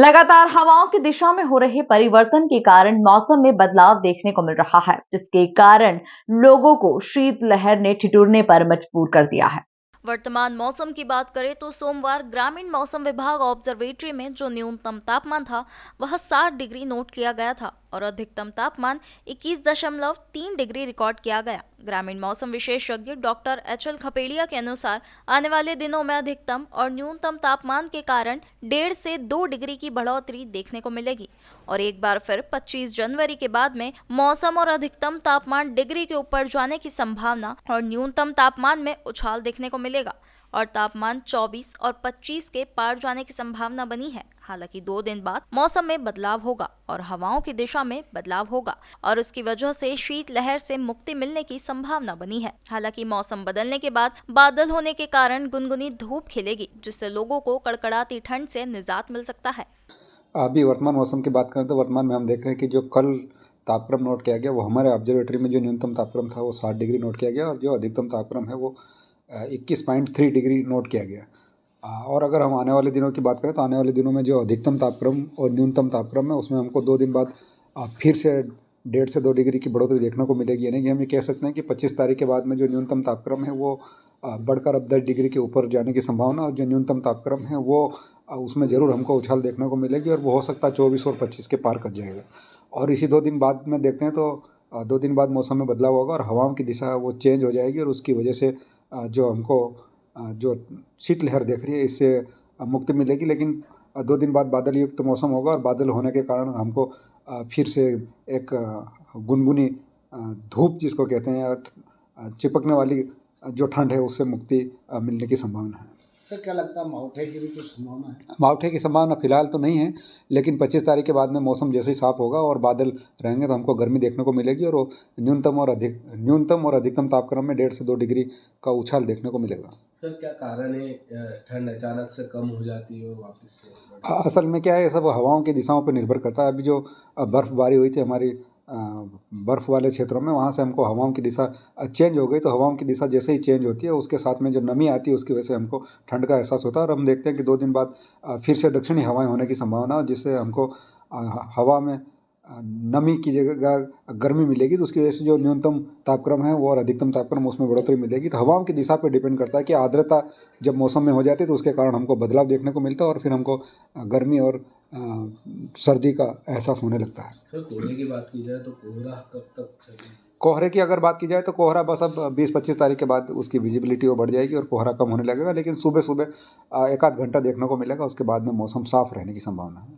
लगातार हवाओं की दिशा में हो रहे परिवर्तन के कारण मौसम में बदलाव देखने को मिल रहा है, जिसके कारण लोगों को शीतलहर ने ठिठुरने पर मजबूर कर दिया है। वर्तमान मौसम की बात करें तो सोमवार ग्रामीण मौसम विभाग ऑब्जर्वेटरी में जो न्यूनतम तापमान था वह 60 डिग्री नोट किया गया था और अधिकतम तापमान 21.3 डिग्री रिकॉर्ड किया गया। ग्रामीण मौसम विशेषज्ञ डॉक्टर एच.एल. खपेड़िया के अनुसार आने वाले दिनों में अधिकतम और न्यूनतम तापमान के कारण 1.5 से 2 डिग्री की बढ़ोतरी देखने को मिलेगी और एक बार फिर 25 जनवरी के बाद में मौसम और अधिकतम तापमान डिग्री के ऊपर जाने की संभावना और न्यूनतम तापमान में उछाल देखने को मिलेगा और तापमान 24 और 25 के पार जाने की संभावना बनी है। हालांकि 2 दिन बाद मौसम में बदलाव होगा और हवाओं की दिशा में बदलाव होगा और उसकी वजह से शीतलहर से मुक्ति मिलने की संभावना बनी है। हालांकि मौसम बदलने के बाद बादल होने के कारण गुनगुनी धूप खिलेगी, जिससे लोगों को कड़कड़ाती ठंड से निजात मिल सकता है। अभी वर्तमान मौसम की बात करें तो वर्तमान में हम देख रहे हैं कि जो कल तापक्रम नोट किया गया वो हमारे ऑब्जर्वेटरी में जो न्यूनतम तापक्रम था वो 60 डिग्री नोट किया गया और जो अधिकतम तापक्रम है वो 21.3 डिग्री नोट किया गया। और अगर हम आने वाले दिनों की बात करें तो आने वाले दिनों में जो अधिकतम तापक्रम और न्यूनतम तापक्रम है उसमें हमको 2 दिन बाद फिर से 1.5 से 2 डिग्री की बढ़ोतरी देखने को मिलेगी। यानी कि हम ये कह सकते हैं कि 25 तारीख के बाद में जो न्यूनतम तापक्रम है वो बढ़कर अब 10 डिग्री के ऊपर जाने की संभावना और जो न्यूनतम तापक्रम है वो उसमें ज़रूर हमको उछाल देखने को मिलेगी और वो हो सकता है 24 और 25 के पार कर जाएगा। और इसी 2 दिन बाद में देखते हैं तो 2 दिन बाद मौसम में बदलाव होगा और हवाओं की दिशा वो चेंज हो जाएगी और उसकी वजह से जो हमको जो शीतलहर देख रही है इससे मुक्ति मिलेगी। लेकिन 2 दिन बाद बादल युक्त मौसम होगा और बादल होने के कारण हमको फिर से एक गुनगुनी धूप जिसको कहते हैं चिपकने वाली जो ठंड है उससे मुक्ति मिलने की संभावना है। सर क्या लगता है मावठे की भी कुछ संभावना है? मावठे की संभावना फिलहाल तो नहीं है, लेकिन 25 तारीख के बाद में मौसम जैसे ही साफ होगा और बादल रहेंगे तो हमको गर्मी देखने को मिलेगी और न्यूनतम और अधिकतम तापक्रम में 1.5 से 2 डिग्री का उछाल देखने को मिलेगा। सर क्या कारण है ठंड अचानक से कम हो जाती है वापस से? असल में क्या है, सब हवाओं की दिशाओं पर निर्भर करता है। अभी जो बर्फ़बारी हुई थी हमारी बर्फ़ वाले क्षेत्रों में, वहाँ से हमको हवाओं की दिशा चेंज हो गई। तो हवाओं की दिशा जैसे ही चेंज होती है उसके साथ में जो नमी आती है उसकी वजह से हमको ठंड का एहसास होता है और हम देखते हैं कि 2 दिन बाद फिर से दक्षिणी हवाएं होने की संभावना है जिससे हमको हवा में नमी की जगह गर्मी मिलेगी। तो उसकी वजह से जो न्यूनतम तापक्रम है वो और अधिकतम तापक्रम उसमें बढ़ोतरी मिलेगी। तो हवाओं की दिशा पर डिपेंड करता है कि आर्द्रता जब मौसम में हो जाती है तो उसके कारण हमको बदलाव देखने को मिलता है और फिर हमको गर्मी और सर्दी का एहसास होने लगता है। सर कोहरे की बात की जाए तो कोहरा कब तक चलेगा? कोहरे की अगर बात की जाए तो कोहरा बस अब 20-25 तारीख के बाद उसकी विजिबिलिटी वो बढ़ जाएगी और कोहरा कम होने लगेगा, लेकिन सुबह सुबह 1 आध घंटा देखने को मिलेगा, उसके बाद में मौसम साफ रहने की संभावना है।